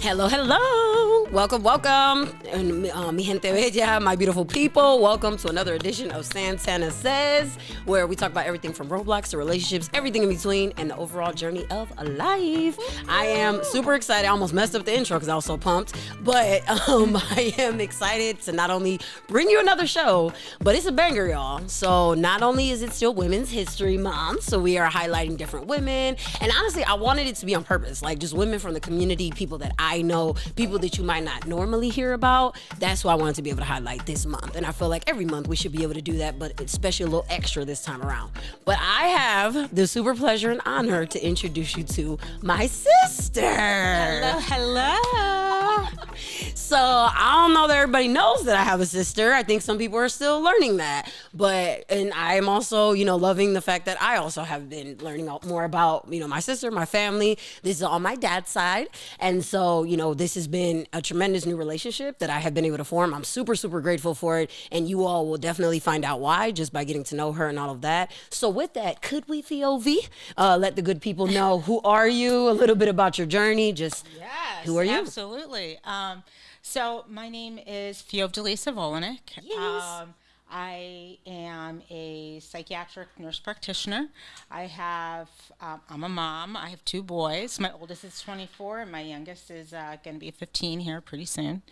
Hello, hello. Welcome, welcome. And mi gente bella, my beautiful people. Welcome to another edition of Santana Says, where we talk about everything from Roblox to relationships, everything in between, and the overall journey of life. I am super excited. I almost messed up the intro because I was so pumped. But I am excited to not only bring you another show, but it's a banger, y'all. So not only is it still Women's History Month, so we are highlighting different women. And honestly, I wanted it to be on purpose, like just women from the community, people that I know, people that you might not normally hear about. That's why I wanted to be able to highlight this month. And I feel like every month we should be able to do that, but especially a little extra this time around. But I have the super pleasure and honor to introduce you to my sister. Hello. So I don't know that everybody knows that I have a sister. I think some people are still learning that. And I am also, loving the fact that I also have been learning more about, my sister, my family. This is on my dad's side. And so, this has been a tremendous new relationship that I have been able to form. I'm super, super grateful for it. And you all will definitely find out why just by getting to know her and all of that. So with that, could we, VOV, let the good people know who are you, a little bit about your journey, just who are you? Absolutely. So my name is Fiovdelisa Volanik. Yes. I am a psychiatric nurse practitioner. I'm a mom. I have two boys. My oldest is 24 and my youngest is going to be 15 here pretty soon.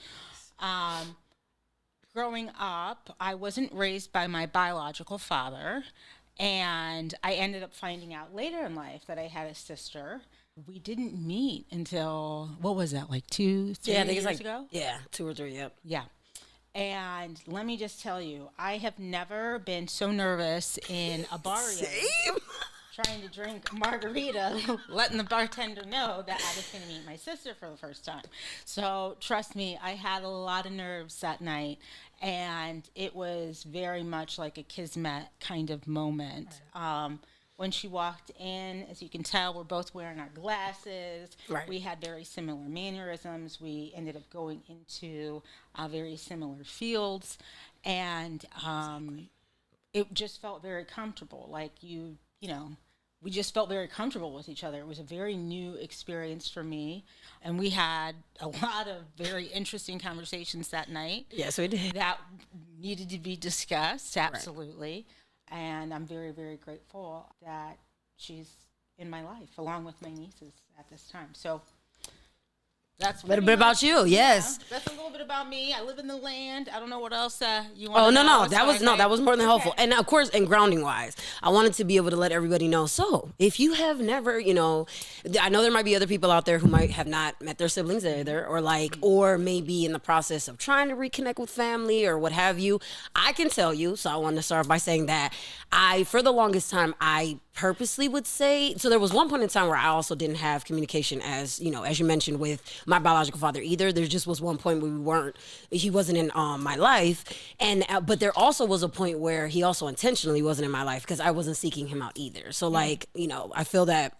Growing up, I wasn't raised by my biological father, and I ended up finding out later in life that I had a sister. We didn't meet until, what was that, like 2, 3 years ago? Yeah, 2 or 3, yep. Yeah. And let me just tell you, I have never been so nervous in a bar trying to drink a margarita, letting the bartender know that I was going to meet my sister for the first time. So trust me, I had a lot of nerves that night, and it was very much like a kismet kind of moment. Right. When she walked in, as you can tell, we're both wearing our glasses. Right. We had very similar mannerisms. We ended up going into very similar fields. And it just felt very comfortable. Like, we just felt very comfortable with each other. It was a very new experience for me. And we had a lot of very interesting conversations that night. Yes, we did. That needed to be discussed, absolutely. Right. And I'm very, very grateful that she's in my life, along with my nieces at this time. So that's a little bit about you, yes. Yeah, that's a little bit about me. I live in the land. I don't know what else you want to know. Oh, no. That was more than helpful. And of course, and grounding wise, I wanted to be able to let everybody know. So if you have never, I know there might be other people out there who might have not met their siblings either, or maybe in the process of trying to reconnect with family or what have you. I can tell you, so I want to start by saying that for the longest time, I purposely would say, so there was one point in time where I also didn't have communication as you mentioned, with my biological father either. There just was one point where he wasn't in my life. And, but there also was a point where he also intentionally wasn't in my life because I wasn't seeking him out either. So I feel that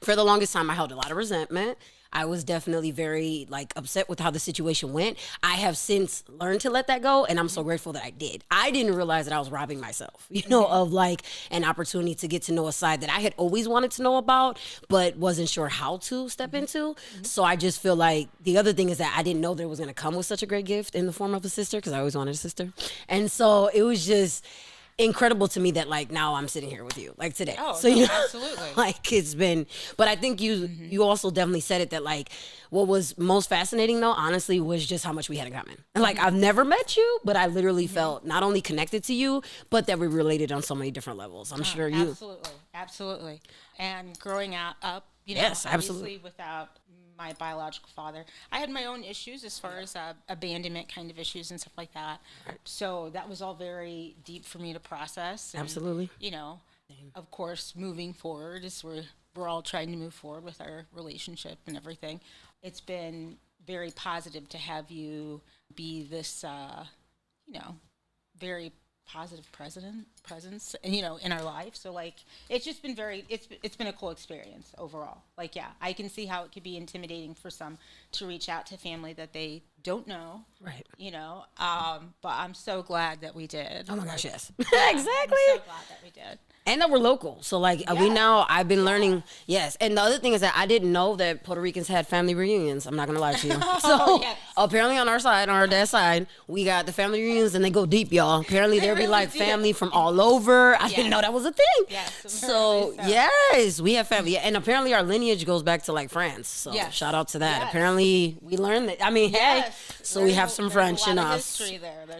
for the longest time I held a lot of resentment. I was definitely very upset with how the situation went. I have since learned to let that go, and I'm so grateful that I did. I didn't realize that I was robbing myself, of an opportunity to get to know a side that I had always wanted to know about, but wasn't sure how to step into. So I just feel like the other thing is that I didn't know there was going to come with such a great gift in the form of a sister, because I always wanted a sister. And so it was just incredible to me that now I'm sitting here with you today. Oh, so absolutely. It's been, but I think you also definitely said it that what was most fascinating though, honestly, was just how much we had in common. And I've never met you, but I literally felt not only connected to you, but that we related on so many different levels. I'm sure you. Absolutely. And growing up, yes, obviously absolutely. without my biological father, I had my own issues as far as abandonment kind of issues and stuff like that. Right. So that was all very deep for me to process. And, absolutely. Of course, moving forward as we're all trying to move forward with our relationship and everything. It's been very positive to have you be this, very positive presence, in our life. So it's just been it's been a cool experience overall. I can see how it could be intimidating for some to reach out to family that they don't know. Right. But I'm so glad that we did. Oh my gosh, yes. Exactly. I'm so glad that we did. And that we're local. So like I've been learning, yes. And the other thing is that I didn't know that Puerto Ricans had family reunions. I'm not going to lie to you. So apparently on our side, on our dad's side, we got the family reunions and they go deep, y'all. Apparently there'll be like family from all over. I didn't know that was a thing. Yes. So yes, we have family. And apparently our lineage goes back to like France. So shout out to that. Yes. Apparently we learned that. I mean, hey, so we have some French in us. There's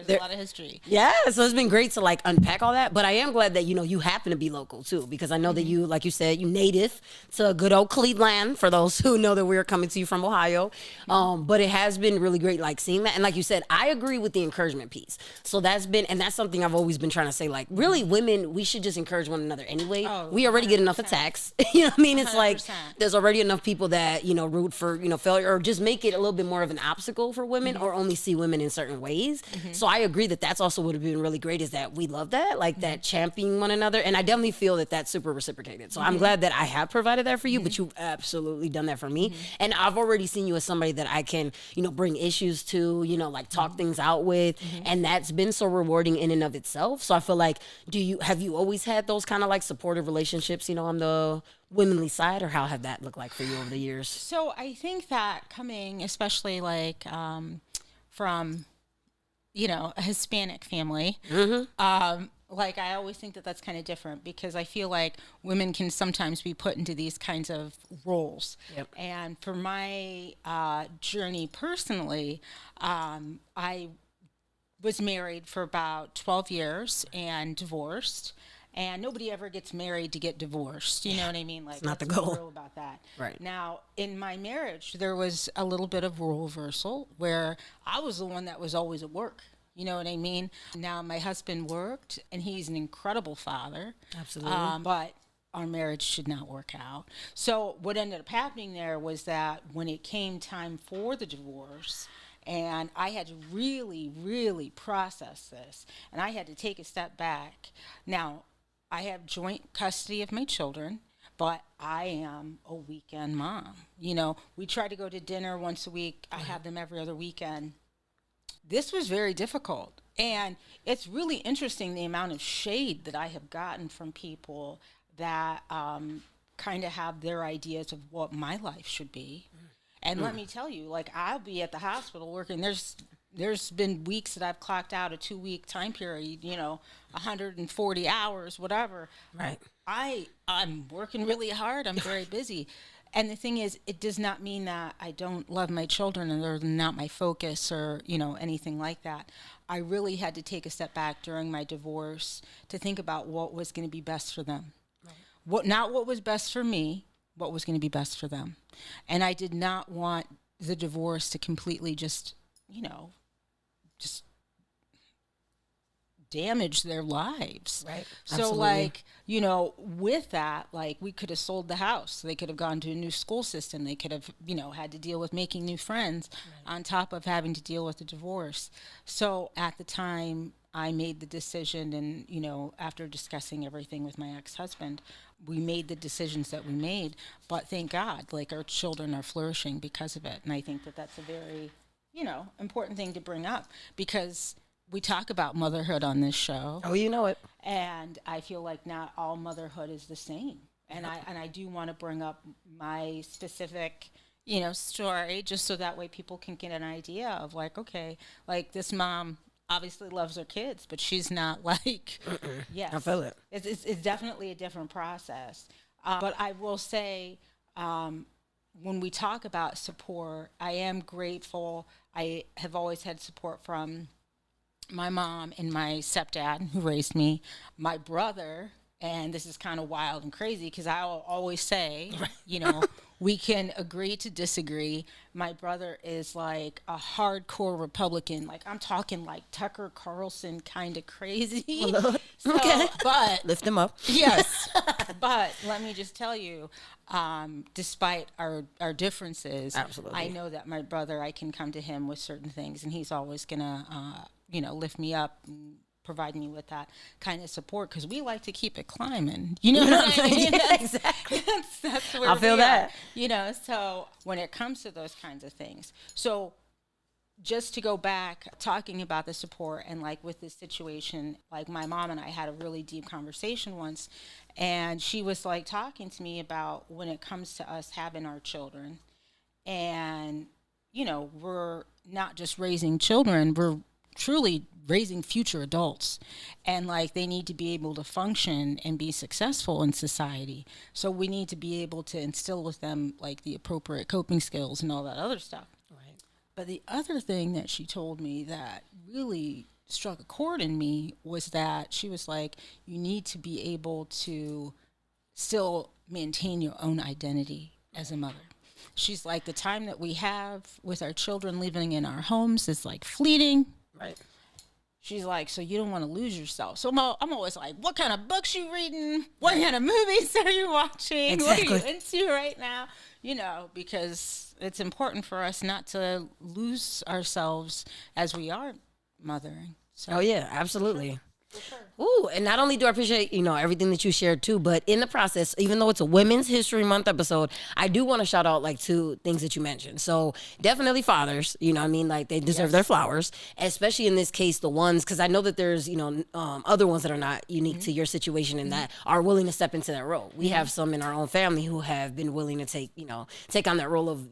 a lot of history. Yeah. So it's been great to like unpack all that. But I am glad that, you happen to be local too, because I know that you, like you said, you native to good old Cleveland, for those who know that we're coming to you from Ohio. But it has been really great like seeing that. And like you said, I agree with the encouragement piece. So that's something I've always been trying to say, like really women, we should just encourage one another anyway. We already get enough attacks. You know what I mean? It's 100%. Like there's already enough people that, root for, failure, or just make it a little bit more of an obstacle for women, or only see women in certain ways. So I agree that that's also would have been really great, is that we love that, like that championing one another. And I definitely feel that that's super reciprocated. So I'm glad that I have provided that for you, but you've absolutely done that for me. And I've already seen you as somebody that I can, bring issues to, like talk things out with. And that's been so rewarding in and of itself. So I feel like, have you always had those kind of like supportive relationships, on the womanly side, or how have that looked like for you over the years? So I think that coming, especially like from, a Hispanic family, like I always think that that's kind of different, because I feel like women can sometimes be put into these kinds of roles. And for my journey personally, I was married for about 12 years and divorced. And nobody ever gets married to get divorced. You know what I mean? Like, it's not the goal. Real about that. Right. Now, in my marriage, there was a little bit of role reversal where I was the one that was always at work. You know what I mean? Now, my husband worked, and he's an incredible father. Absolutely. But our marriage did not work out. So what ended up happening there was that when it came time for the divorce, and I had to really, really process this, and I had to take a step back. Now, I have joint custody of my children, but I am a weekend mom. We try to go to dinner once a week. I have them every other weekend. This was very difficult. And it's really interesting the amount of shade that I have gotten from people that kind of have their ideas of what my life should be. And let me tell you, like, I'll be at the hospital working. There's been weeks that I've clocked out a 2-week time period, 140 hours, whatever. Right. I'm working really hard. I'm very busy. And the thing is, it does not mean that I don't love my children and they're not my focus or, anything like that. I really had to take a step back during my divorce to think about what was going to be best for them. Right. Not what was best for me, what was going to be best for them. And I did not want the divorce to completely just damage their lives. Right. So Absolutely. With that, like, we could have sold the house. They could have gone to a new school system. They could have, had to deal with making new friends on top of having to deal with the divorce. So at the time I made the decision, and, after discussing everything with my ex-husband, we made the decisions that we made. But thank God, like, our children are flourishing because of it. And I think that that's a very, important thing to bring up, because we talk about motherhood on this show. Oh, you know it. And I feel like not all motherhood is the same. And I do want to bring up my specific, story, just so that way people can get an idea of, like, okay, like, this mom obviously loves her kids, but she's not like, yes. I feel it. It's definitely a different process. But I will say, when we talk about support, I am grateful. I have always had support from my mom and my stepdad, who raised me, my brother, and this is kind of wild and crazy because I'll always say, we can agree to disagree. My brother is like a hardcore Republican. Like, I'm talking like Tucker Carlson kind of crazy. So, okay. But lift him up. Yes. But let me just tell you, despite our differences, absolutely, I know that my brother, I can come to him with certain things, and he's always gonna, lift me up and provide me with that kind of support, because we like to keep it climbing. You know what I mean? Yeah, exactly. That's where I feel that. So when it comes to those kinds of things, so just to go back, talking about the support and like with this situation, like my mom and I had a really deep conversation once, and she was like talking to me about when it comes to us having our children, and we're not just raising children, we're truly raising future adults, and like they need to be able to function and be successful in society. So we need to be able to instill with them like the appropriate coping skills and all that other stuff. But the other thing that she told me that really struck a chord in me was that she was like, you need to be able to still maintain your own identity as a mother. She's like, the time that we have with our children living in our homes is like fleeting. Right. She's like, so you don't want to lose yourself. So I'm always like, what kind of books you reading? What kind of movies are you watching? Exactly. What are you into right now? Because it's important for us not to lose ourselves as we are mothering. So, oh yeah, absolutely. sure. Ooh, and not only do I appreciate, everything that you shared too, but in the process, even though it's a Women's History Month episode, I do want to shout out like two things that you mentioned. So definitely fathers, like they deserve their flowers, especially in this case, the ones, because I know that there's, other ones that are not unique to your situation and that are willing to step into that role. We have some in our own family who have been willing to take on that role of,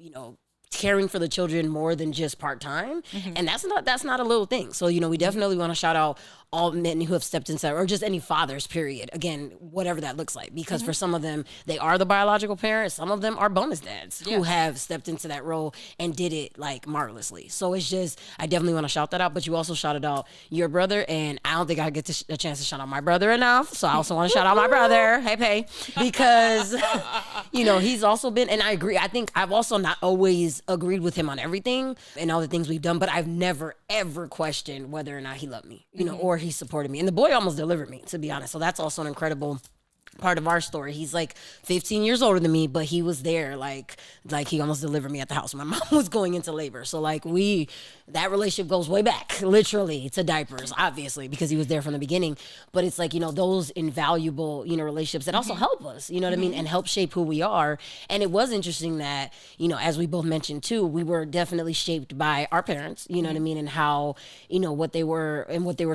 caring for the children more than just part-time. And that's not a little thing. So, we definitely want to shout out all men who have stepped inside, or just any fathers, period. Again, whatever that looks like. Because for some of them, they are the biological parents. Some of them are bonus dads who have stepped into that role and did it like marvelously. So it's just, I definitely want to shout that out. But you also shouted out your brother, and I don't think I get a chance to shout out my brother enough. So I also want to shout out my brother. Hey, because, he's also been, and I agree. I think I've also not always agreed with him on everything and all the things we've done, but I've never, ever questioned whether or not he loved me, or he supported me. And the boy almost delivered me, to be honest. So that's also an incredible part of our story. He's like 15 years older than me, but he was there, like he almost delivered me at the house. My mom was going into labor. So like that relationship goes way back, literally, to diapers, obviously, because he was there from the beginning. But it's like, those invaluable, relationships that also help us, what I mean, and help shape who we are. And it was interesting that, as we both mentioned too, we were definitely shaped by our parents, what I mean, and how, what they were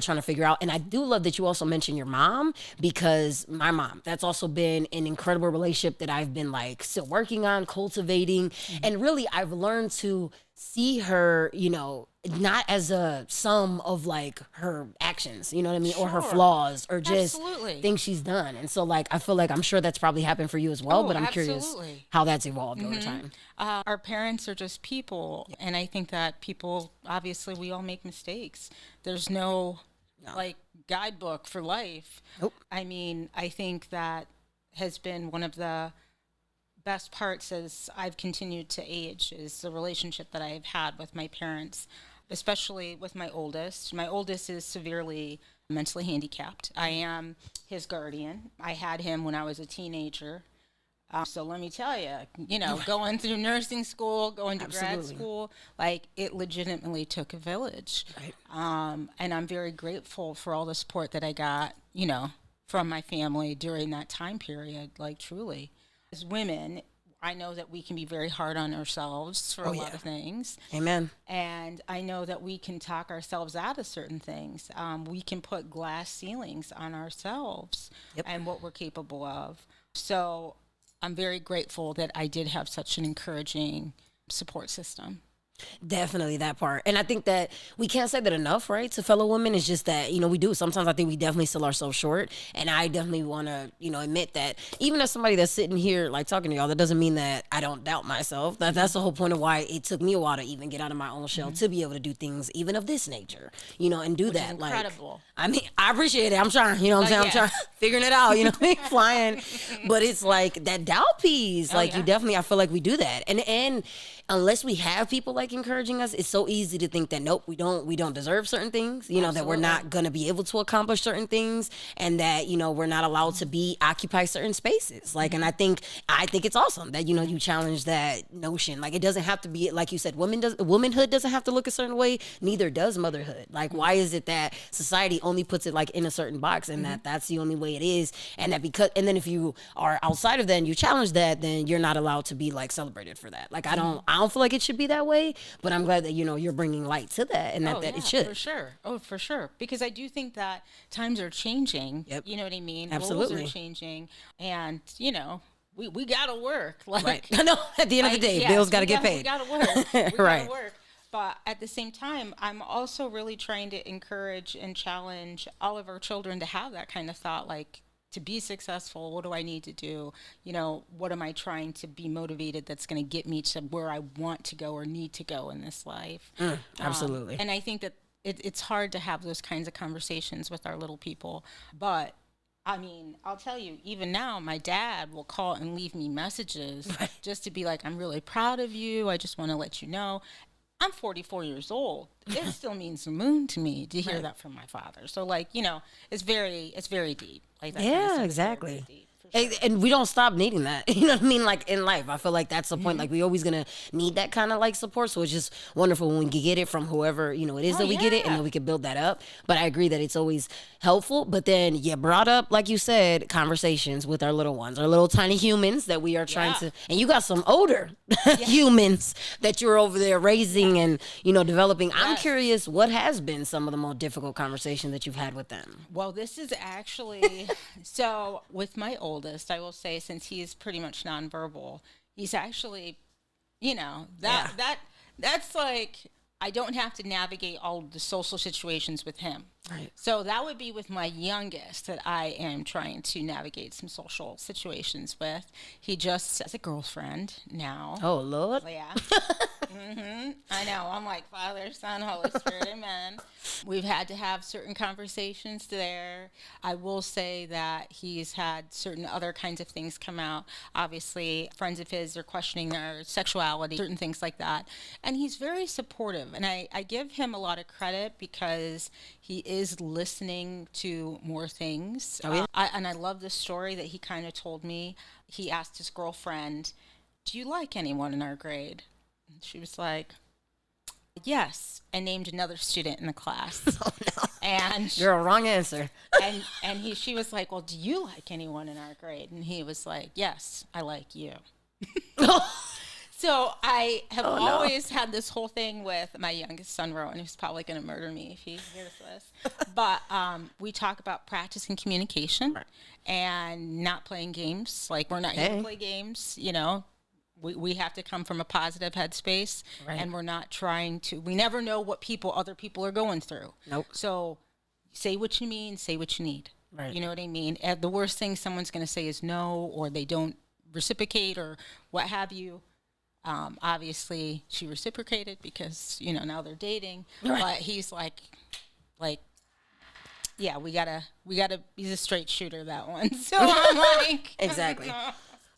trying to figure out. And I do love that you also mentioned your mom, because my mom, that's also been an incredible relationship that I've been like still working on, cultivating. And really, I've learned to see her, not as a sum of like her actions, what I mean, or her flaws, or just things she's done. And so like, I feel like, I'm sure that's probably happened for you as well, but I'm curious how that's evolved over time. Our parents are just people. And I think that people, obviously we all make mistakes. There's no like guidebook for life. Nope. I mean, I think that has been one of the best parts as I've continued to age, is the relationship that I've had with my parents, especially with my oldest. My oldest is severely mentally handicapped. I am his guardian. I had him when I was a teenager. So let me tell you, going through nursing school, going to grad school, like it legitimately took a village. Right. And I'm very grateful for all the support that I got, from my family during that time period, like truly. As women, I know that we can be very hard on ourselves for a lot of things. Amen. And I know that we can talk ourselves out of certain things. We can put glass ceilings on ourselves and what we're capable of. So I'm very grateful that I did have such an encouraging support system. Definitely that part. And I think that we can't say that enough, right, to fellow women. It's just that, we do. Sometimes I think we definitely sell ourselves short. And I definitely want to, admit that even as somebody that's sitting here, like talking to y'all, that doesn't mean that I don't doubt myself. That's the whole point of why it took me a while to even get out of my own shell to be able to do things even of this nature, and do that. Is incredible. Like, I mean, I appreciate it. I'm trying, what I'm saying? I'm trying, figuring it out, flying. But it's like that doubt piece. You definitely, I feel like we do that. And unless we have people like encouraging us, it's so easy to think that nope, we don't deserve certain things, that we're not gonna be able to accomplish certain things, and that we're not allowed to occupy certain spaces. Like, and I think it's awesome that you challenge that notion. Like, it doesn't have to be, like you said, womanhood doesn't have to look a certain way. Neither does motherhood. Like, why is it that society only puts it like in a certain box, and that's the only way it is, and then if you are outside of that and you challenge that, then you're not allowed to be like celebrated for that. Like, I'm don't feel like it should be that way, but I'm glad that, you're bringing light to that and that it should. For sure. Oh, for sure. Because I do think that times are changing. Yep. You know what I mean? Absolutely. Roles are changing. And, we got to work. Like, right. I know. At the end of the day, bills got to get paid. We got to work. We right. got to work. But at the same time, I'm also really trying to encourage and challenge all of our children to have that kind of thought, like, to be successful, what do I need to do? What am I trying to be motivated that's going to get me to where I want to go or need to go in this life? Absolutely. And I think that it's hard to have those kinds of conversations with our little people. But, I mean, I'll tell you, even now, my dad will call and leave me messages just to be like, I'm really proud of you. I just want to let you know. I'm 44 years old. It still means the moon to me to hear that from my father. So, like, it's very deep. Like that kind of stuff exactly. Very deep, for sure. And we don't stop needing that. You know what I mean? Like in life, I feel like that's the point. Like we always gonna need that kind of like support. So it's just wonderful when we can get it from whoever it is that we get it, and then we can build that up. But I agree that it's always helpful. But then you brought up, like you said, conversations with our little ones, our little tiny humans that we are trying to. And you got some older humans that you're over there raising and developing. Yes. I'm curious, what has been some of the more difficult conversations that you've had with them? Well, this is actually so with my oldest, I will say, since he is pretty much nonverbal, he's actually, that's like, I don't have to navigate all the social situations with him. Right. So that would be with my youngest that I am trying to navigate some social situations with. He just has a girlfriend now. Oh, Lord. Yeah. I know. I'm like, Father, Son, Holy Spirit, amen. We've had to have certain conversations there. I will say that he's had certain other kinds of things come out. Obviously, friends of his are questioning their sexuality, certain things like that. And he's very supportive. And I give him a lot of credit because he is listening to more things. Oh, yeah? I love this story that he kind of told me. He asked his girlfriend, do you like anyone in our grade? And she was like, yes, and named another student in the class. Oh, no. And girl, wrong answer. She was like, well, do you like anyone in our grade? And he was like, yes, I like you. So I have always had this whole thing with my youngest son, Rowan, who's probably going to murder me if he hears this. But we talk about practicing communication and not playing games. Like, we're not here to play games, We have to come from a positive headspace, and we're not trying to. We never know what other people are going through. Nope. So say what you mean, say what you need. Right. You know what I mean? And the worst thing someone's going to say is no, or they don't reciprocate, or what have you. Obviously, she reciprocated because now they're dating. Right. But he's like, yeah, we gotta. He's a straight shooter, that one. So I'm like, exactly.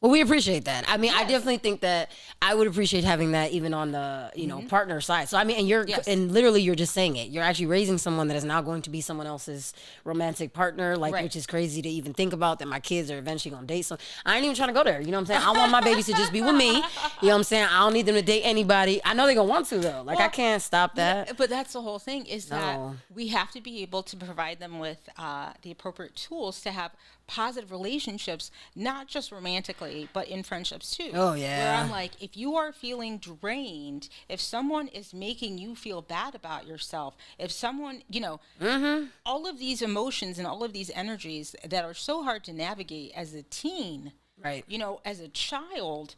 Well, we appreciate that. I mean, I definitely think that I would appreciate having that even on the, partner side. So, I mean, and literally you're just saying it. You're actually raising someone that is now going to be someone else's romantic partner, which is crazy to even think about, that my kids are eventually going to date. So I ain't even trying to go there. You know what I'm saying? I want my babies to just be with me. You know what I'm saying? I don't need them to date anybody. I know they're going to want to, though. Like, I can't stop that. But that's the whole thing, is that we have to be able to provide them with the appropriate tools to have positive relationships, not just romantically, but in friendships too. Oh, yeah. Where I'm like, if you are feeling drained, if someone is making you feel bad about yourself, if someone, all of these emotions and all of these energies that are so hard to navigate as a teen, right? As a child,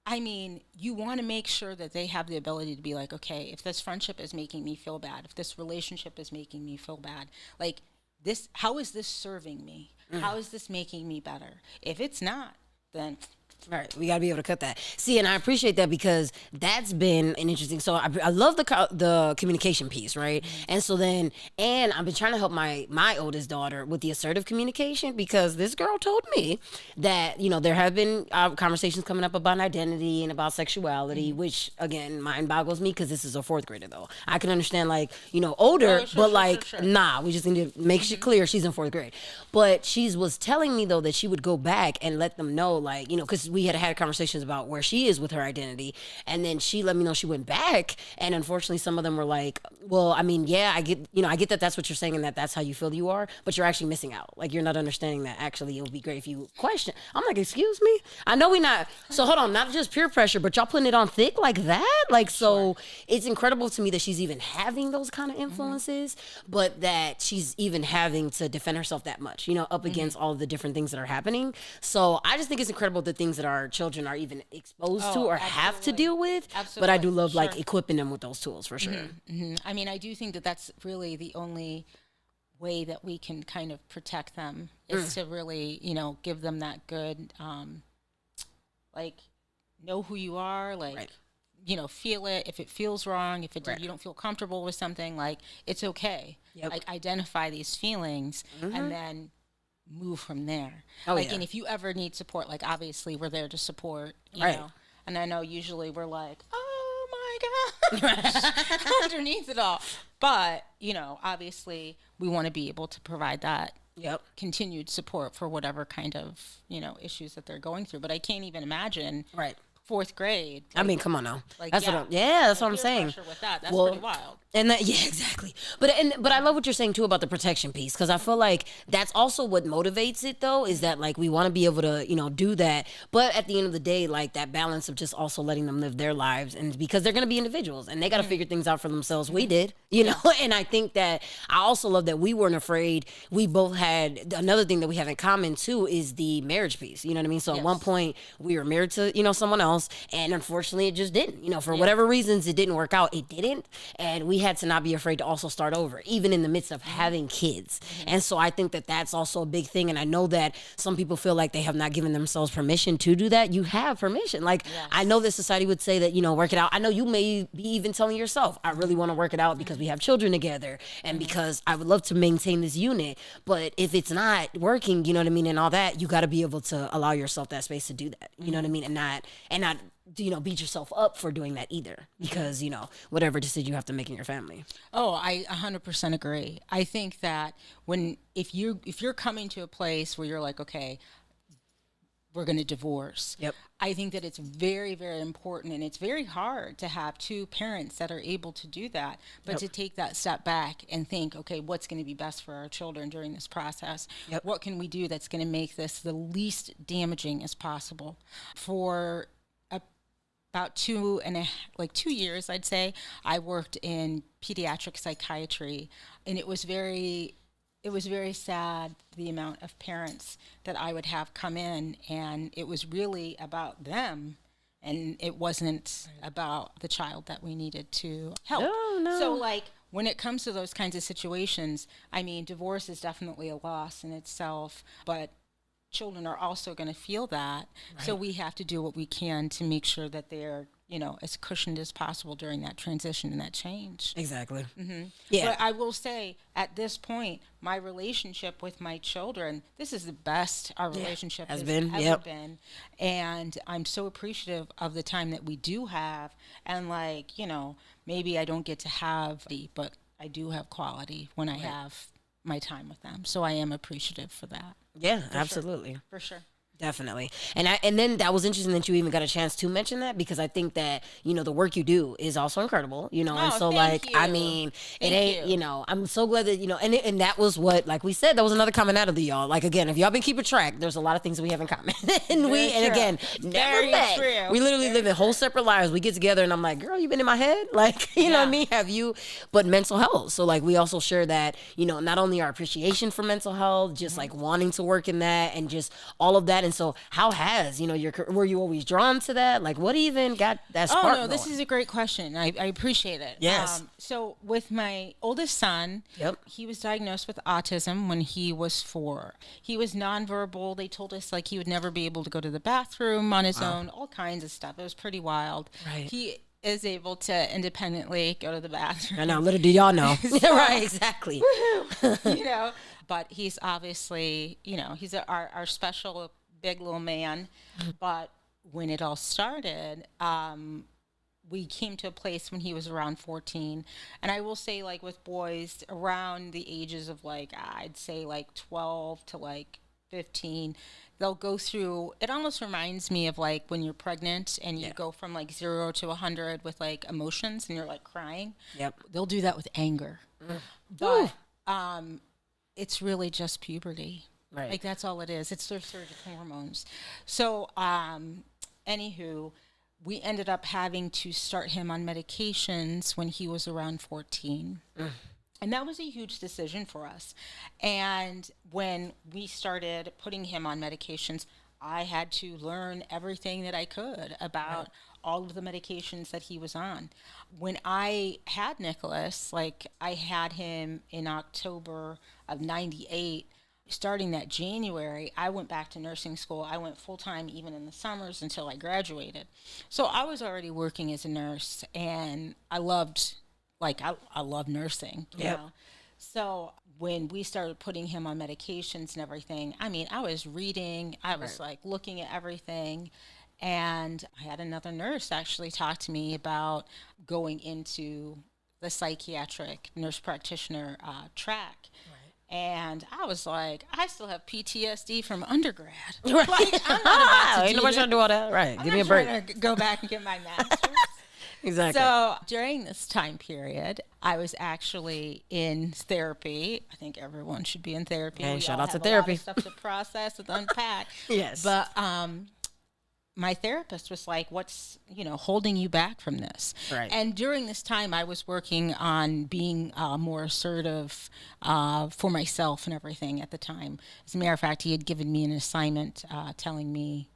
I mean, you want to make sure that they have the ability to be like, okay, if this friendship is making me feel bad, if this relationship is making me feel bad, like, this, how is this serving me? How is this making me better? If it's not, then Right. We got to be able to cut that. See, and I appreciate that because that's been an interesting. So I love the communication piece, right? Mm-hmm. And so then, and I've been trying to help my oldest daughter with the assertive communication because this girl told me that, there have been conversations coming up about identity and about sexuality, mm-hmm. which, again, mind boggles me because this is a fourth grader, though. I can understand, older, nah, we just need to make mm-hmm. it clear she's in fourth grade. But she was telling me, though, that she would go back and let them know, because because we had conversations about where she is with her identity, and then she let me know she went back, and unfortunately some of them were like, well, I mean, yeah, I get that that's what you're saying and that that's how you feel you are, but you're actually missing out. Like, you're not understanding that actually it would be great if you question. I'm like, excuse me? I know we not, so hold on, not just peer pressure, but y'all putting it on thick like that? Like, so it's incredible to me that she's even having those kind of influences, but that she's even having to defend herself that much, up against all of the different things that are happening. So I just think it's incredible the things that our children are even exposed to or have to deal with. Absolutely. But I do love like equipping them with those tools for sure. I mean, I do think that that's really the only way that we can kind of protect them is to really, give them that good, like, know who you are, like, feel it. If it feels wrong, if it you don't feel comfortable with something, like, it's okay. Yep. Like, identify these feelings and then move from there. And if you ever need support, like, obviously we're there to support, you know. And I know usually we're like, oh my gosh, underneath it all. But, obviously we want to be able to provide that continued support for whatever kind of, issues that they're going through. But I can't even imagine fourth grade. Like, I mean, come on now. Like, that's what I'm saying. With that. That's pretty wild. And that, exactly. But I love what you're saying too about the protection piece, because I feel like that's also what motivates it though, is that like we want to be able to, do that. But at the end of the day, like that balance of just also letting them live their lives, and because they're going to be individuals and they got to figure things out for themselves. We did, know, and I think that I also love that we weren't afraid. We both had another thing that we have in common too is the marriage piece. You know what I mean? So at one point we were married to, someone else, and unfortunately it just didn't, for whatever reasons it didn't work out. It didn't. And we had to not be afraid to also start over, even in the midst of having kids. And so I think that that's also a big thing. And I know that some people feel like they have not given themselves permission to do that. You have permission. Like, I know that society would say that, work it out. I know you may be even telling yourself, I really want to work it out because we have children together and because I would love to maintain this unit. But if it's not working, you know what I mean, and all that, you got to be able to allow yourself that space to do that. You know what I mean? And not beat yourself up for doing that either, because whatever decision you have to make in your family. Oh, I 100% agree. I think that if you're coming to a place where you're like, okay, we're going to divorce. Yep. I think that it's very, very important, and it's very hard to have two parents that are able to do that, but to take that step back and think, okay, what's going to be best for our children during this process? What can we do that's going to make this the least damaging as possible? For about 2 years, I'd say, I worked in pediatric psychiatry, and it was very sad, the amount of parents that I would have come in, and it was really about them, and it wasn't about the child that we needed to help. No. So, like, when it comes to those kinds of situations, I mean, divorce is definitely a loss in itself, but children are also going to feel that. Right. So we have to do what we can to make sure that they're, as cushioned as possible during that transition and that change. Exactly. Yeah. But I will say, at this point, my relationship with my children, this is the best our relationship has ever been. And I'm so appreciative of the time that we do have. And maybe I don't get to have but I do have quality when I have my time with them. So I am appreciative for that. Yeah, absolutely. For sure. Definitely. And then that was interesting that you even got a chance to mention that, because I think that, the work you do is also incredible, and so like, you. I mean, it ain't, I'm so glad that, and that was what, like we said, that was another commonality, y'all. Like, again, if y'all been keeping track, there's a lot of things that we have in common. and again, never met. True. We literally live in whole separate lives. We get together and I'm like, girl, you been in my head? Like, you know what I mean? Have you, but mental health. So like, we also share that, not only our appreciation for mental health, just like wanting to work in that and just all of that. And so how has, were you always drawn to that? Like, what even got that spark going? This is a great question. I appreciate it. Yes. So with my oldest son, he was diagnosed with autism when he was 4. He was nonverbal. They told us like he would never be able to go to the bathroom on his own, all kinds of stuff. It was pretty wild. Right. He is able to independently go to the bathroom. I know. Little do y'all know. Right, exactly. But he's obviously, he's our special big little man. But when it all started, we came to a place when he was around 14. And I will say, like, with boys around the ages of, like, I'd say, like, 12 to, like, 15, they'll go through, it almost reminds me of like when you're pregnant and you go from like 0 to 100 with like emotions and you're like crying. Yep. They'll do that with anger. But it's really just puberty. Right. Like that's all it is. It's their surge of hormones. So, anywho, we ended up having to start him on medications when he was around 14. And that was a huge decision for us. And when we started putting him on medications, I had to learn everything that I could about all of the medications that he was on. When I had Nicholas, like I had him in October of 98. Starting that January, I went back to nursing school. I went full-time even in the summers until I graduated. So I was already working as a nurse, and I loved, like, I love nursing, you know. So when we started putting him on medications and everything, I mean, I was reading, I was like looking at everything. And I had another nurse actually talk to me about going into the psychiatric nurse practitioner track. And I was like, I still have PTSD from undergrad. Right. Like, I'm not about to Ain't nobody trying to do all that. Right. Give me a break. I'm not trying to go back and get my master's. Exactly. So during this time period, I was actually in therapy. I think everyone should be in therapy. Hey, We shout all out to have a lot therapy. of stuff to process and unpack. Yes. But my therapist was like, what's, holding you back from this? Right. And during this time, I was working on being more assertive for myself and everything at the time. As a matter of fact, he had given me an assignment telling me,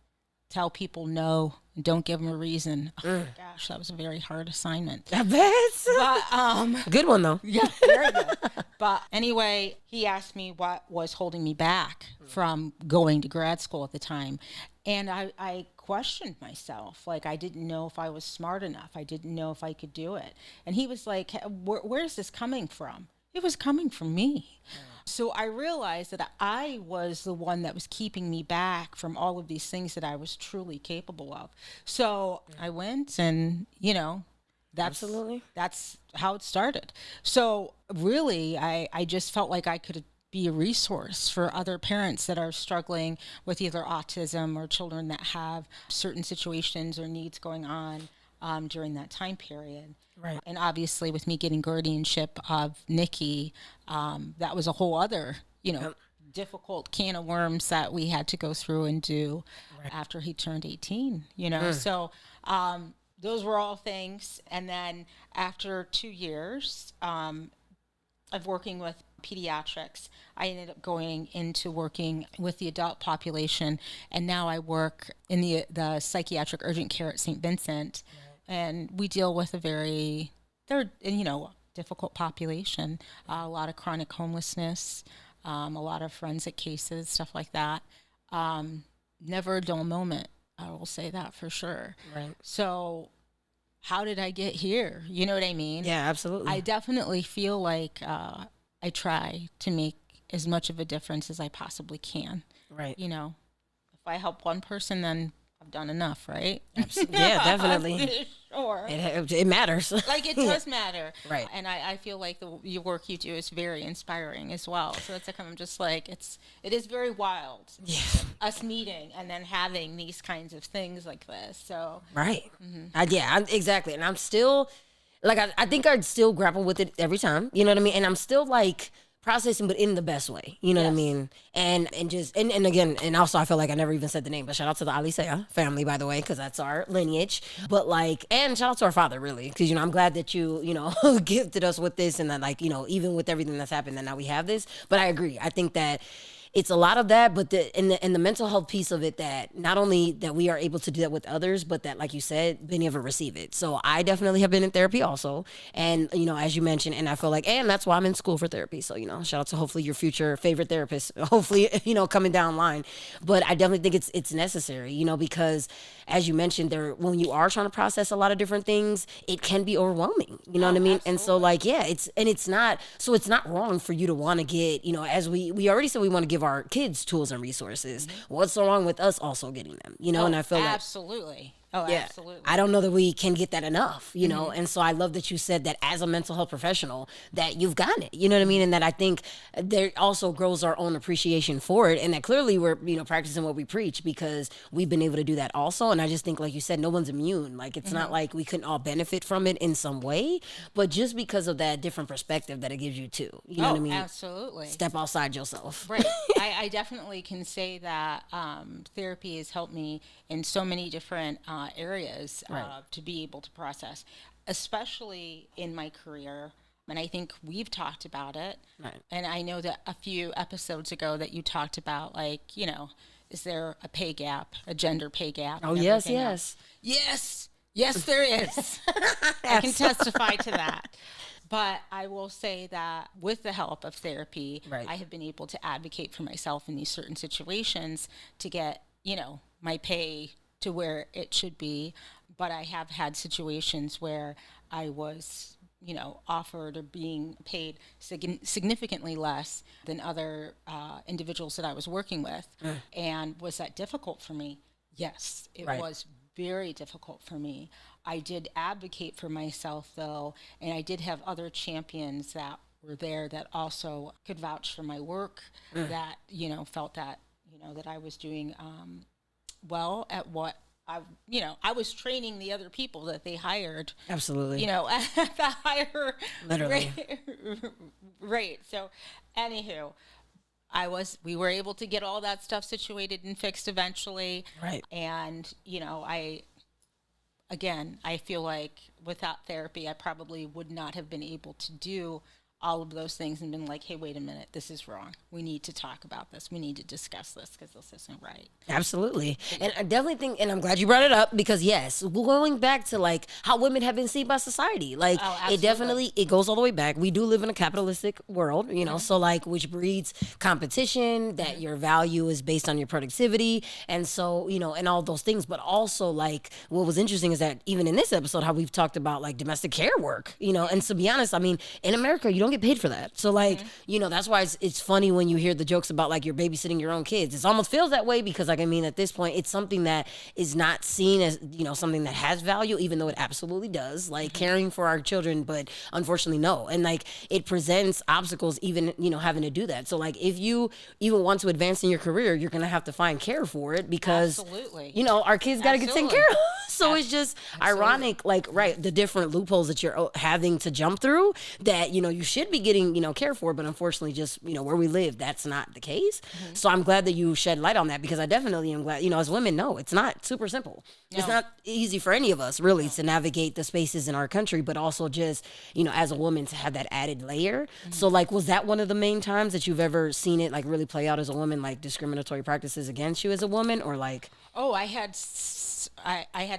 tell people no, and don't give them a reason. Oh my gosh, that was a very hard assignment. I bet. But, good one, though. yeah, very good. But anyway, he asked me what was holding me back from going to grad school at the time. And I questioned myself. Like, I didn't know if I was smart enough. I didn't know if I could do it. And he was like, where is this coming from? It was coming from me. So I realized that I was the one that was keeping me back from all of these things that I was truly capable of. So I went and, that's how it started. So really, I just felt like I could be a resource for other parents that are struggling with either autism or children that have certain situations or needs going on during that time period. Right. And obviously with me getting guardianship of Nikki, that was a whole other, difficult can of worms that we had to go through and do after he turned 18, So those were all things. And then after 2 years of working with pediatrics, I ended up going into working with the adult population, and now I work in the psychiatric urgent care at St. Vincent, and we deal with difficult population, a lot of chronic homelessness, a lot of forensic cases, stuff like that. Never a dull moment, I will say that for sure. Right. So how did I get here? You know what I mean? Yeah, absolutely. I definitely feel like I try to make as much of a difference as I possibly can. Right. If I help one person, then I've done enough, right? Yeah, definitely. Sure. It matters. Like, it does matter. Right. And I feel like your work you do is very inspiring as well. So it's like, I'm just like, it is very wild. Yeah. Us meeting and then having these kinds of things like this. So. Right. Exactly. And I'm still, like, I think I'd still grapple with it every time. You know what I mean? And I'm still, like, processing, but in the best way. You know what I mean? And again, and also I feel like I never even said the name, but shout out to the Alisea family, by the way, because that's our lineage. But like, and shout out to our father, really, because, I'm glad that you gifted us with this, and that, like, even with everything that's happened, that now we have this. But I agree. I think that it's a lot of that, but the mental health piece of it, that not only that we are able to do that with others, but that, like you said, being able to receive it. So I definitely have been in therapy also. And, as you mentioned, and I feel like, and that's why I'm in school for therapy. So, shout out to hopefully your future favorite therapist, hopefully, coming down line. But I definitely think it's necessary, because as you mentioned there, when you are trying to process a lot of different things, it can be overwhelming, you know what I mean? Absolutely. And so like, yeah, it's not wrong for you to want to get, as we already said, we want to give our kids tools and resources. Mm-hmm. What's so wrong with us also getting them, and I feel absolutely. Oh, Yeah. absolutely. I don't know that we can get that enough, you know? And so I love that you said that as a mental health professional, that you've gotten it, you know what I mean? And that I think there also grows our own appreciation for it. And that clearly we're, you know, practicing what we preach because we've been able to do that also. And I just think, like you said, no one's immune. Like, it's not like we couldn't all benefit from it in some way, but just because of that different perspective that it gives you too, you know what I mean? Absolutely. Step outside yourself. Right. I definitely can say that therapy has helped me in so many different areas to be able to process, especially in my career. And I think we've talked about it. Right. And I know that a few episodes ago that you talked about, like, you know, is there a pay gap, a gender pay gap? Oh, and yes, everything yes. else? Yes. Yes, there is. I can testify to that. But I will say that with the help of therapy, Right. I have been able to advocate for myself in these certain situations to get, you know, my pay to where it should be. But I have had situations where I was, you know, offered or being paid significantly less than other individuals that I was working with. And was that difficult for me? Yes, it Right. was very difficult for me. I did advocate for myself though, and I did have other champions that were there that also could vouch for my work, that, you know, felt that, you know, that I was doing well at what you know, I was training the other people that they hired, Absolutely. you know, at the higher Literally. rate. So, anywho, we were able to get all that stuff situated and fixed eventually. Right. And, you know, I feel like without therapy, I probably would not have been able to do all of those things and been like, hey, wait a minute, this is wrong. We need to talk about this. We need to discuss this because this isn't right. Absolutely. And I definitely think, and I'm glad you brought it up because yes, going back to like how women have been seen by society, like it definitely, it goes all the way back. We do live in a capitalistic world, you know, so like, which breeds competition, that your value is based on your productivity. And so, you know, and all those things, but also like what was interesting is that even in this episode, how we've talked about like domestic care work, you know, and to be honest, I mean, in America, you don't get paid for that. So like, you know, that's why it's funny when you hear the jokes about like you're babysitting your own kids. It almost feels that way because like, I mean, at this point, it's something that is not seen as, you know, something that has value, even though it absolutely does, like caring for our children, but unfortunately, no. And like, it presents obstacles even, you know, having to do that. So like, if you even want to advance in your career, you're going to have to find care for it because, you know, our kids got to get taken care of. So it's just ironic, like, right, the different loopholes that you're having to jump through that, you know, you should be getting, you know, care for, but unfortunately just, you know, where we live, that's not the case. So I'm glad that you shed light on that because I definitely am glad, you know, as women, no, it's not super simple. It's not easy for any of us really to navigate the spaces in our country, but also just, you know, as a woman to have that added layer. So like, was that one of the main times that you've ever seen it like really play out as a woman, like discriminatory practices against you as a woman, or like? Oh, I had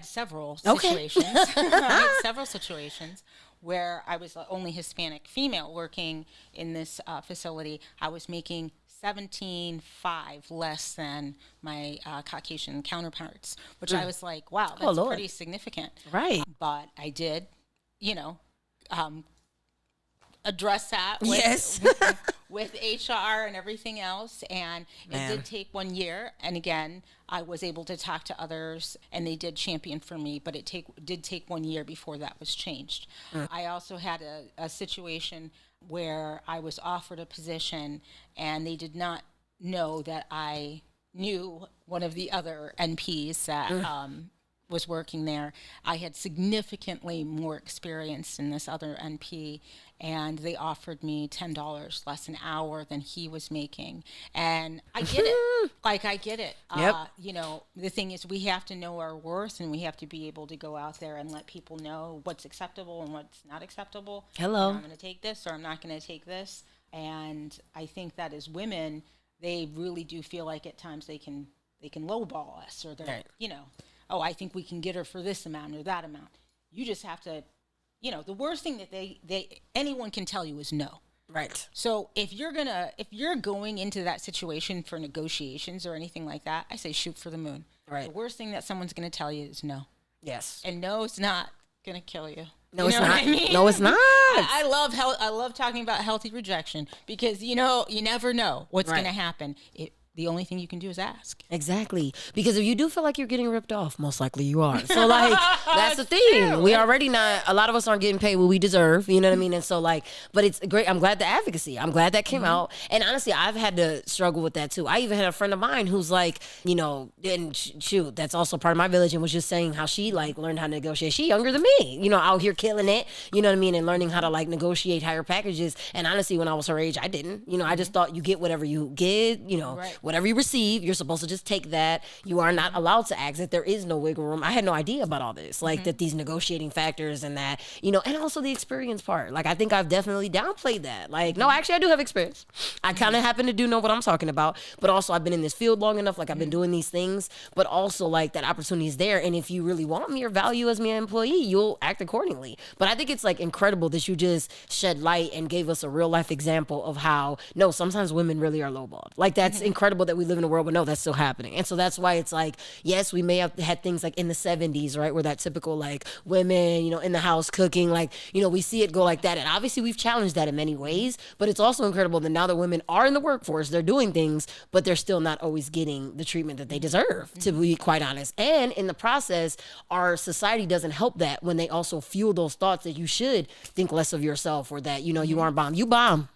several situations. I had several situations where I was the only Hispanic female working in this facility. I was making $17,500 less than my Caucasian counterparts, which I was like, wow, that's pretty significant. Right. But I did, you know, address that with HR and everything else. And it did take 1 year. And again, I was able to talk to others and they did champion for me, but it did take 1 year before that was changed. I also had a situation where I was offered a position and they did not know that I knew one of the other NPs that was working there. I had significantly more experience than this other NP, and they offered me $10 less an hour than he was making. And I get it. Like, I get it. You know, the thing is, we have to know our worth, and we have to be able to go out there and let people know what's acceptable and what's not acceptable. Hello. I'm going to take this or I'm not going to take this. And I think that as women, they really do feel like at times they can lowball us, or they're, you know, oh, I think we can get her for this amount or that amount. You just have to, you know, the worst thing that anyone can tell you is no. Right. So if you're going into that situation for negotiations or anything like that, I say shoot for the moon. Right. The worst thing that someone's going to tell you is no. Yes. And no, it's not going to kill you. No, you it's know not. What I mean? No, it's not. I love talking about healthy rejection because, you know, you never know what's going to happen. the only thing you can do is ask. Exactly. Because if you do feel like you're getting ripped off, most likely you are. So, like, that's the thing. True. We already not, a lot of us aren't getting paid what we deserve. You know what I mean? And so, like, but it's great. I'm glad the advocacy. I'm glad that came out. And honestly, I've had to struggle with that too. I even had a friend of mine who's like, you know, and shoot, that's also part of my village, and was just saying how she, like, learned how to negotiate. She younger than me, you know, out here killing it, you know what I mean? And learning how to, like, negotiate higher packages. And honestly, when I was her age, I didn't. You know, I just thought you get whatever you get, you know, whatever you receive, you're supposed to just take that. You are not allowed to exit. There is no wiggle room. I had no idea about all this, like that these negotiating factors and that, you know, and also the experience part. Like, I think I've definitely downplayed that. Like, no, actually I do have experience. I kind of happen to know what I'm talking about, but also I've been in this field long enough. Like, I've been doing these things, but also like that opportunity is there. And if you really want me or value as me an employee, you'll act accordingly. But I think it's like incredible that you just shed light and gave us a real life example of how, no, sometimes women really are lowballed. Like, that's incredible that we live in a world, but no, that's still happening. And so that's why it's like, yes, we may have had things like in the 70s, right, where that typical like women, you know, in the house cooking, like, you know, we see it go like that. And obviously we've challenged that in many ways, but it's also incredible that now that women are in the workforce, they're doing things, but they're still not always getting the treatment that they deserve, to be quite honest. And in the process, our society doesn't help that when they also fuel those thoughts that you should think less of yourself, or that, you know, you aren't bomb. You bomb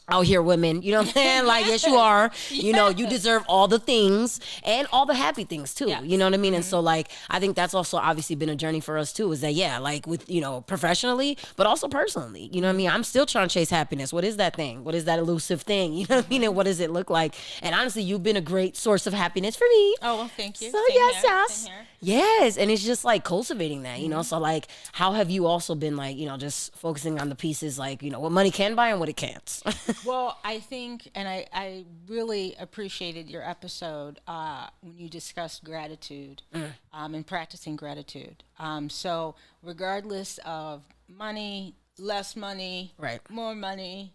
out here, women, you know what I'm saying? Like, yes, you are. You know, you deserve all the things and all the happy things too. Yes. You know what I mean? And so, like, I think that's also obviously been a journey for us too, is that, yeah, like with, you know, professionally, but also personally, you know what I mean? I'm still trying to chase happiness. What is that thing? What is that elusive thing? You know what I mean? And what does it look like? And honestly, you've been a great source of happiness for me. Oh, well, thank you. So Same yes, here. yes. Same here. Yes. And it's just like cultivating that, you know? So like, how have you also been like, you know, just focusing on the pieces, like, you know, what money can buy and what it can't? Well, I think, and I really appreciated your episode when you discussed gratitude and practicing gratitude. So regardless of money, less money, Right. more money,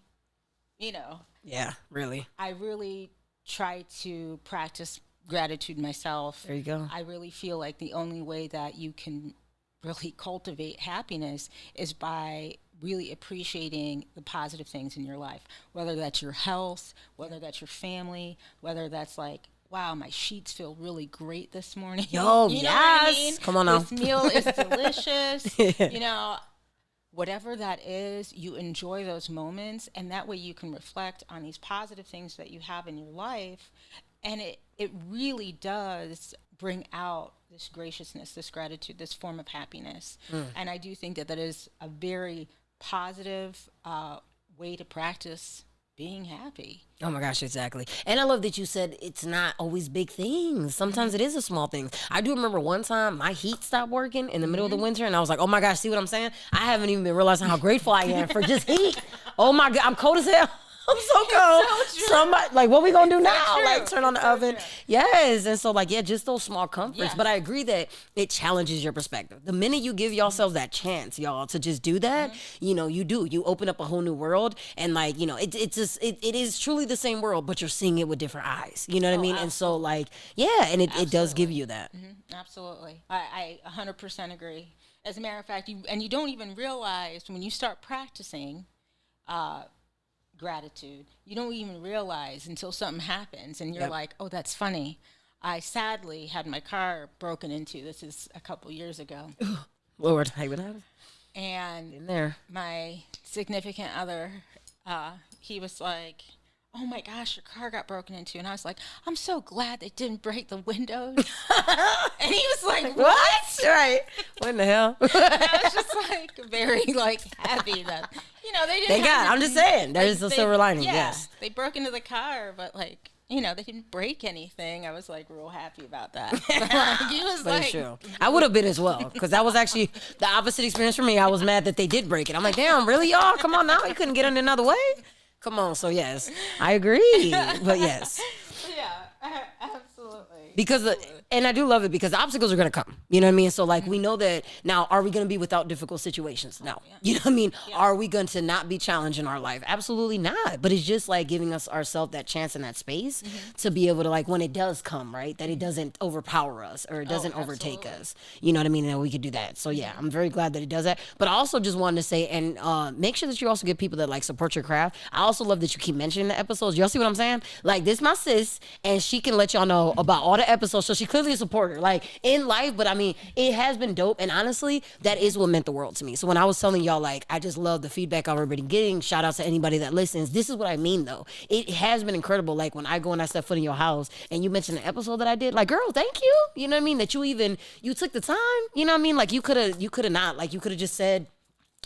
you know. Yeah, really. I really try to practice gratitude myself. There you go. I really feel like the only way that you can really cultivate happiness is by really appreciating the positive things in your life, whether that's your health, whether that's your family, whether that's like, wow, my sheets feel really great this morning. Yo, you know yes. what I mean? Come on now. This meal is delicious. You know, whatever that is, you enjoy those moments, and that way you can reflect on these positive things that you have in your life, and it really does bring out this graciousness, this gratitude, this form of happiness. And I do think that that is a very positive way to practice being happy. Oh my gosh, exactly. And I love that you said it's not always big things. Sometimes it is a small thing. I do remember one time my heat stopped working in the middle of the winter, and I was like, oh my gosh, see what I'm saying? I haven't even been realizing how grateful I am for just heat. Oh my God, I'm cold as hell. I'm so cold. So Somebody, like, what we gonna do now? true. Like, turn on the oven. Yes. And so, like, yeah, just those small comforts. Yes. But I agree that it challenges your perspective. The minute you give yourselves that chance, y'all, to just do that, you know, you do. You open up a whole new world. And, like, you know, it is truly the same world, but you're seeing it with different eyes. You know what I mean? And so, like, yeah, and it does give you that. Absolutely. I 100% agree. As a matter of fact, you don't even realize when you start practicing gratitude, you don't even realize until something happens and you're like, oh, that's funny. I sadly had my car broken into. This is a couple years ago. Lord, hey, what happened? And In there. my significant other, he was like, oh my gosh, your car got broken into. And I was like, I'm so glad they didn't break the windows. And he was like, what? Right. What in the hell? And I was just like very like happy that, you know, they didn't. Thank God. I'm just saying. There's a silver lining. Yeah, Yes. they broke into the car, but like, you know, they didn't break anything. I was like real happy about that. He was But like, it's true. I would have been as well, because that was actually the opposite experience for me. I was mad that they did break it. I'm like, damn, really, y'all? Come on now. You couldn't get in another way? Come on. So, yes, I agree. But, yes. yeah, absolutely. Because, and I do love it because the obstacles are going to come. You know what I mean? So like we know that now, are we going to be without difficult situations? No. You know what I mean? Are we going to not be challenged in our life? Absolutely not. But it's just like giving us ourselves that chance and that space to be able to, like, when it does come, right, that it doesn't overpower us or it doesn't overtake us. You know what I mean? And that we could do that. So yeah, I'm very glad that it does that. But I also just wanted to say, and make sure that you also get people that like support your craft. I also love that you keep mentioning the episodes. Y'all see what I'm saying? Like, this my sis, and she can let y'all know about all the episodes. So she clearly a supporter, like, in life. But I mean, it has been dope, and honestly, that is what meant the world to me. So when I was telling y'all, like, I just love the feedback I've already getting. Shout out to anybody that listens. This is what I mean, though. It has been incredible. Like, when I go and I step foot in your house, and you mentioned the episode that I did, like, girl, thank you. You know what I mean? That you took the time. You know what I mean? Like, you could have not. Like, you could have just said,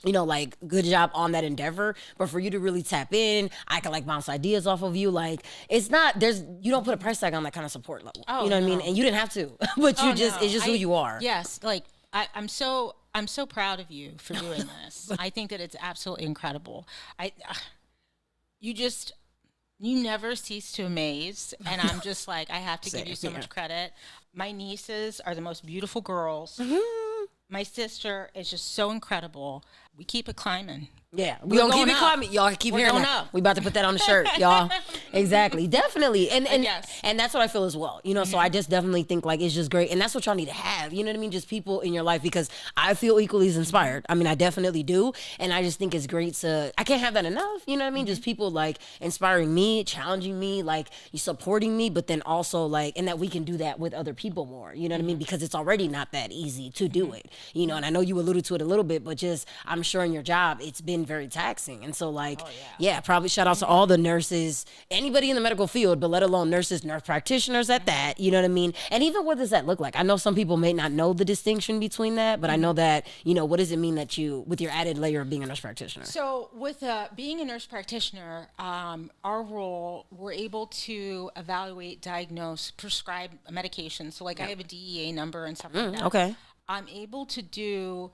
you know, like, good job on that endeavor. But for you to really tap in, I can, like, bounce ideas off of you. Like, it's not, you don't put a price tag on that kind of support level. You know what I mean? And you didn't have to, but it's just who you are. Yes. Like, I'm so proud of you for doing this. I think that it's absolutely incredible. You never cease to amaze. And I'm just like, I have to give you so much credit. My nieces are the most beautiful girls. My sister is just so incredible. We keep it climbing. Yeah, we gonna keep it climbing. Y'all keep hearing that. We about to put that on the shirt, y'all. Exactly, definitely, and that's what I feel as well. You know, so I just definitely think, like, it's just great, and that's what y'all need to have. You know what I mean? Just people in your life, because I feel equally as inspired. I mean, I definitely do, and I just think it's great to. I can't have that enough. You know what I mean? Just people like inspiring me, challenging me, like, you supporting me, but then also like, and that we can do that with other people more. You know what I mean? Because it's already not that easy to do it. You know, and I know you alluded to it a little bit, but just I'm sure in your job it's been very taxing. And so, like, probably shout out to all the nurses, anybody in the medical field, but let alone nurses, nurse practitioners at that, you know what I mean? And even what does that look like? I know some people may not know the distinction between that, but I know that, you know, what does it mean that you, with your added layer of being a nurse practitioner? So with being a nurse practitioner, our role, we're able to evaluate, diagnose, prescribe medication. So like I have a DEA number and stuff like that. Okay. I'm able to do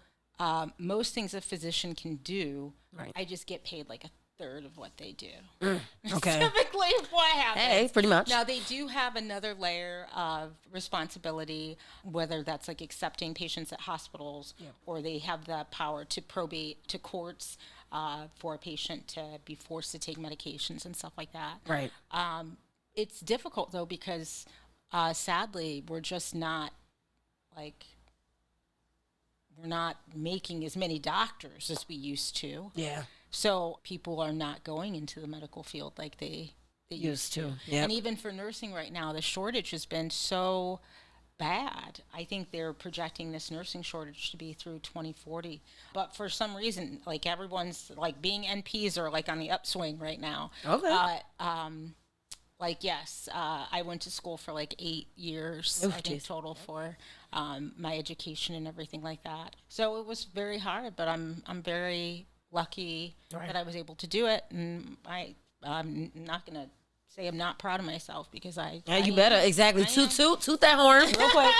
most things a physician can do. Right. I just get paid like a third of what they do. Okay. Typically what happens. Hey, pretty much. Now, they do have another layer of responsibility, whether that's like accepting patients at hospitals or they have the power to probate to courts for a patient to be forced to take medications and stuff like that. Right. It's difficult, though, because sadly, we're just not like... We're not making as many doctors as we used to. Yeah. So people are not going into the medical field like they used to. Yep. And even for nursing right now, the shortage has been so bad. I think they're projecting this nursing shortage to be through 2040. But for some reason, like, everyone's like being NPs are like on the upswing right now. Okay. Like, yes, I went to school for like 8 years, I think, total for my education and everything like that. So it was very hard, but I'm very lucky that I was able to do it. And I'm not going to say I'm not proud of myself, because you better. Exactly. Toot that horn real quick.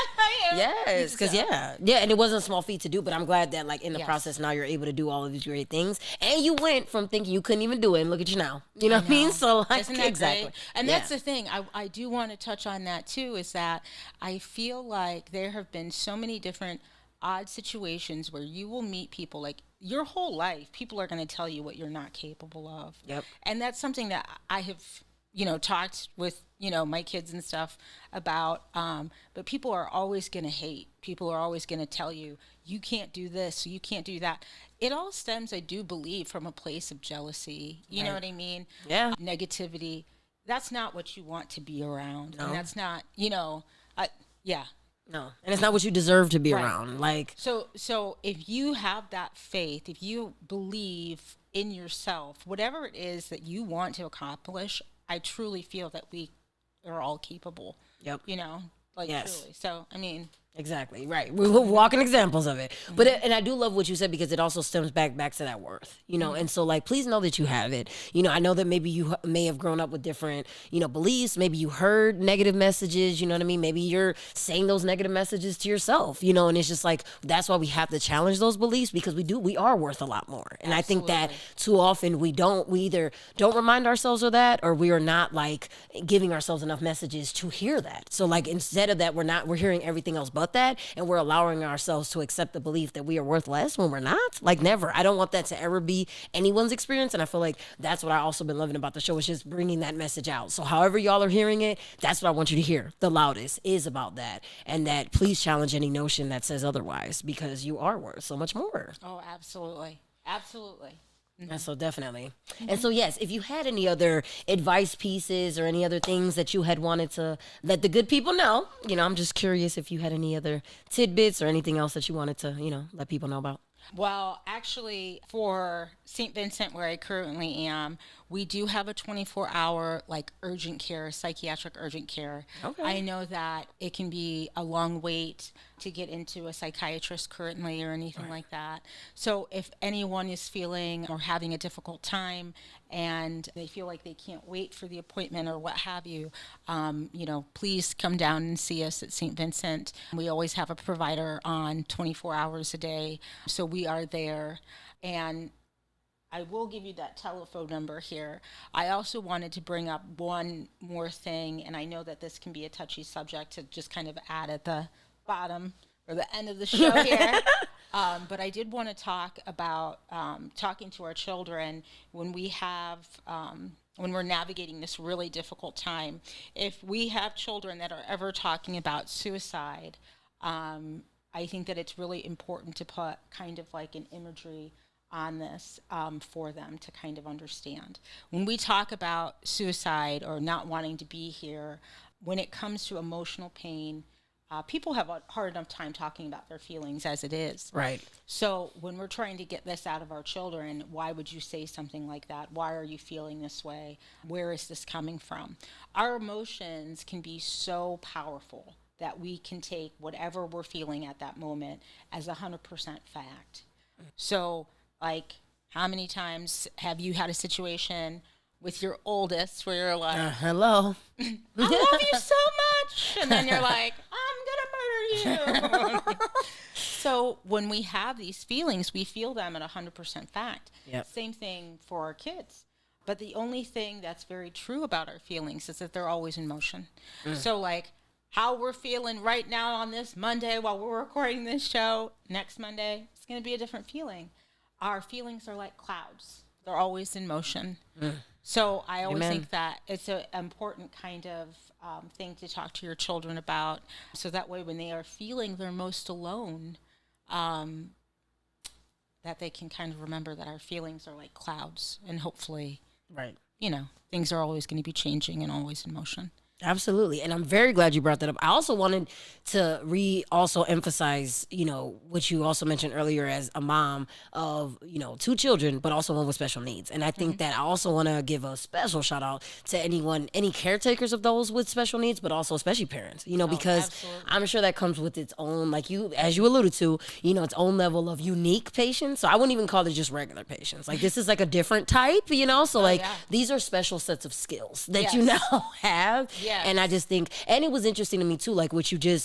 Yes, because and it wasn't a small feat to do, but I'm glad that, like, in the process now you're able to do all of these great things, and you went from thinking you couldn't even do it, and look at you now. You know what I mean? So, like, isn't that exactly great? And that's the thing. I do want to touch on that too, is that I feel like there have been so many different odd situations where you will meet people, like, your whole life people are going to tell you what you're not capable of. Yep. And that's something that I have, you know, talked with, you know, my kids and stuff about, but people are always going to hate. People are always going to tell you, you can't do this, you can't do that. It all stems, I do believe, from a place of jealousy. You know what I mean? Yeah. Negativity. That's not what you want to be around. No. And that's not, you know, No, and it's not what you deserve to be around. Like, so if you have that faith, if you believe in yourself, whatever it is that you want to accomplish, I truly feel that we are all capable. Yep. You know, like, truly. So, I mean, exactly. Right. We're walking examples of it. But and I do love what you said, because it also stems back to that worth, you know. And so, like, please know that you have it. You know, I know that maybe you may have grown up with different, you know, beliefs. Maybe you heard negative messages, you know what I mean? Maybe you're saying those negative messages to yourself, you know, and it's just like, that's why we have to challenge those beliefs, because we are worth a lot more. And I think that too often we either don't remind ourselves of that, or we are not, like, giving ourselves enough messages to hear that. So, like, instead of that, we're hearing everything else but that, and we're allowing ourselves to accept the belief that we are worth less when we're not. Like, never. I don't want that to ever be anyone's experience, and I feel like that's what I also been loving about the show, is just bringing that message out. So however y'all are hearing it, that's what I want you to hear the loudest, is about that. And that please challenge any notion that says otherwise, because you are worth so much more. Oh, absolutely. Absolutely. And so definitely. And so, yes, if you had any other advice pieces or any other things that you had wanted to let the good people know, I'm just curious if you had any other tidbits or anything else that you wanted to, let people know about. Well, actually, for St. Vincent, where I currently am, we do have a 24-hour urgent care, psychiatric urgent care. Okay. I know that it can be a long wait to get into a psychiatrist currently or anything like that. So if anyone is feeling or having a difficult time and they feel like they can't wait for the appointment or what have you, please come down and see us at St. Vincent. We always have a provider on 24 hours a day, so we are there. And I will give you that telephone number here. I also wanted to bring up one more thing, and I know that this can be a touchy subject to just kind of add at the bottom or the end of the show here. But I did want to talk about talking to our children when we have, when we're navigating this really difficult time. If we have children that are ever talking about suicide, I think that it's really important to put kind of like an imagery on this for them to kind of understand. When we talk about suicide or not wanting to be here, when it comes to emotional pain, people have a hard enough time talking about their feelings as it is. Right. So when we're trying to get this out of our children, why would you say something like that? Why are you feeling this way? Where is this coming from? Our emotions can be so powerful that we can take whatever we're feeling at that moment as 100% fact. So, how many times have you had a situation with your oldest where you're like, hello, I love you so much, and then you're like, I'm gonna murder you. So when we have these feelings, we feel them at 100% fact. Yep. Same thing for our kids. But the only thing that's very true about our feelings is that they're always in motion. So how we're feeling right now on this Monday while we're recording this show, next Monday, it's going to be a different feeling. Our feelings are like clouds. They're always in motion. So I always think that it's an important kind of thing to talk to your children about. So that way when they are feeling their most alone, that they can kind of remember that our feelings are like clouds. And hopefully, right, things are always going to be changing and always in motion. Absolutely. And I'm very glad you brought that up. I also wanted to also emphasize, what you also mentioned earlier as a mom of, 2 children, but also one with special needs. And I think that I also want to give a special shout out to any caretakers of those with special needs, but also especially parents, because absolutely. I'm sure that comes with its own, as you alluded to, its own level of unique patience. So I wouldn't even call it just regular patience. This is a different type, so these are special sets of skills that you now have. Yes. And I just think, and it was interesting to me too,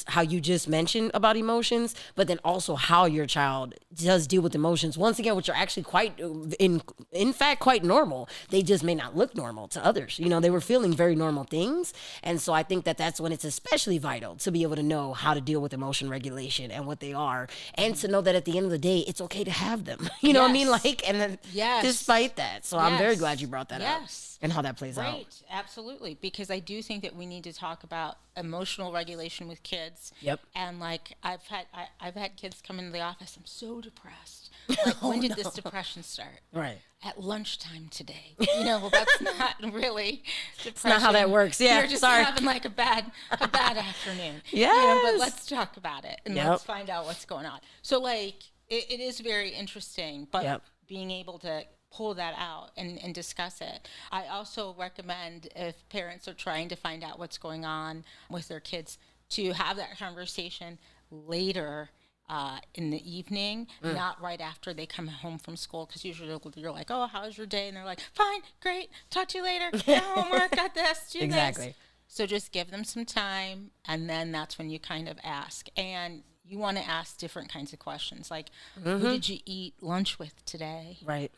how you just mentioned about emotions, but then also how your child does deal with emotions. Once again, which are actually quite, in fact, quite normal. They just may not look normal to others. They were feeling very normal things. And so I think that that's when it's especially vital to be able to know how to deal with emotion regulation and what they are. And to know that at the end of the day, it's okay to have them. You know what I mean? And then despite that. So I'm very glad you brought that up. And how that plays out. Right, absolutely. Because I do think that we need to talk about emotional regulation with kids. Yep. And I've had kids come into the office. I'm so depressed. When did this depression start? Right. At lunchtime today. Well, that's not really depression. It's not how that works. Yeah. You're just having a bad afternoon. Yes. But let's talk about it and let's find out what's going on. So it is very interesting, but being able to pull that out and discuss it. I also recommend, if parents are trying to find out what's going on with their kids, to have that conversation later in the evening, not right after they come home from school, because usually you're like, oh, how's your day? And they're like, fine, great, talk to you later, get homework, got this, do exactly. this. So just give them some time, and then that's when you kind of ask. And you want to ask different kinds of questions, like, who did you eat lunch with today? Right.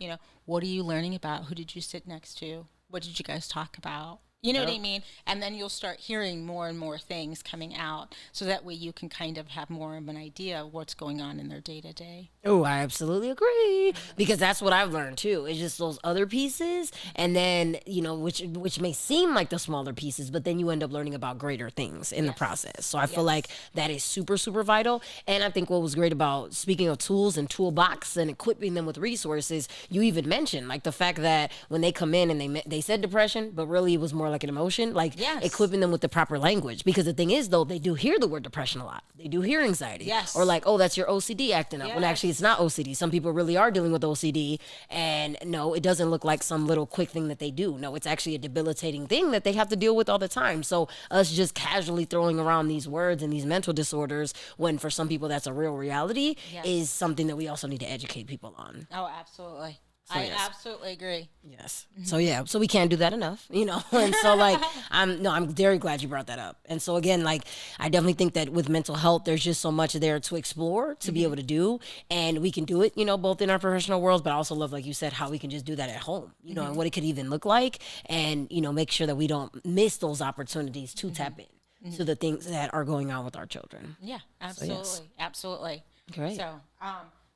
What are you learning about? Who did you sit next to? What did you guys talk about? You know what I mean? And then you'll start hearing more and more things coming out. So that way you can kind of have more of an idea of what's going on in their day to day. Oh, I absolutely agree. Because that's what I've learned too. It's just those other pieces, and then which may seem like the smaller pieces, but then you end up learning about greater things in the process. So I feel like that is super, super vital. And I think what was great about, speaking of tools and toolbox and equipping them with resources, you even mentioned like the fact that when they come in and they said depression, but really it was more like an emotion, like equipping them with the proper language. Because the thing is, though, they do hear the word depression a lot. They do hear anxiety, or like, oh, that's your OCD acting up. When actually it's not OCD. Some people really are dealing with OCD, and no, it doesn't look like some little quick thing that they do. No, it's actually a debilitating thing that they have to deal with all the time. So us just casually throwing around these words and these mental disorders, when for some people that's a real reality, is something that we also need to educate people on. Oh, absolutely. So, I absolutely agree. Yes. So so we can't do that enough, And so like I'm very glad you brought that up. And so again, like I definitely think that with mental health, there's just so much there to explore, to be able to do, and we can do it, both in our professional worlds, but I also love, like you said, how we can just do that at home, and what it could even look like, and make sure that we don't miss those opportunities to tap in to the things that are going on with our children. Yeah, absolutely. So, absolutely. Great.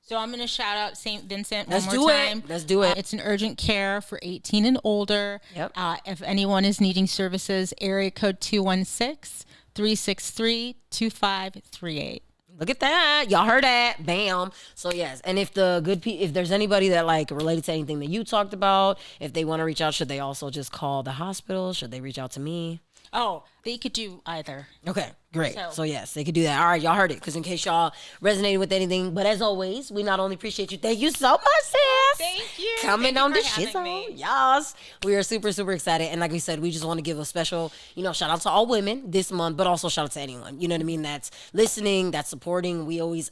So I'm going to shout out St. Vincent Let's one more time. Let's do it. It's an urgent care for 18 and older. Yep. If anyone is needing services, area code 216-363-2538. Look at that. Y'all heard that. Bam. So yes. And if if there's anybody that like related to anything that you talked about, if they want to reach out, should they also just call the hospital? Should they reach out to me? Oh, they could do either. Okay. Great. So yes, they could do that. All right, y'all heard it. Because in case y'all resonated with anything, but as always, we not only appreciate you. Thank you so much, sis. Thank you. Coming on the shizzle. Yes. We are super, super excited. And like we said, we just want to give a special, shout out to all women this month, but also shout out to anyone. You know what I mean? That's listening, that's supporting. It always,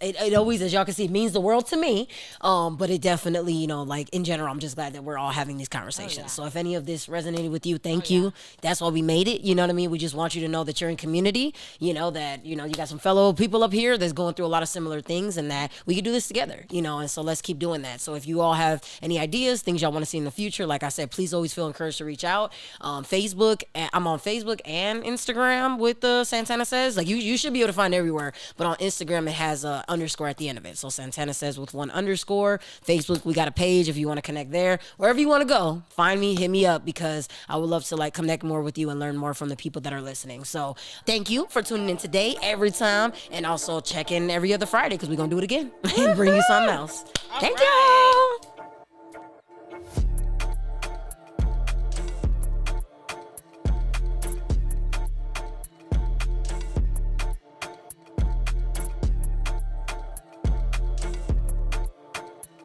as y'all can see, it means the world to me. But it definitely, like in general, I'm just glad that we're all having these conversations. So if any of this resonated with you, thank you. That's why we made it. You know what I mean? We just want you to know that you're in community. That you got some fellow people up here that's going through a lot of similar things, and that we can do this together, and so let's keep doing that. So if you all have any ideas, things y'all want to see in the future, like I said, please always feel encouraged to reach out. Facebook, I'm on Facebook and Instagram with the Santana Says. Like you should be able to find it everywhere, but on Instagram it has a underscore at the end of it. So Santana Says with 1 underscore. Facebook, we got a page if you want to connect there. Wherever you want to go, find me, hit me up, because I would love to like connect more with you and learn more from the people that are listening. So thank you for tuning in today, every time, and also check in every other Friday, because we're gonna do it again and bring you something else. Thank you.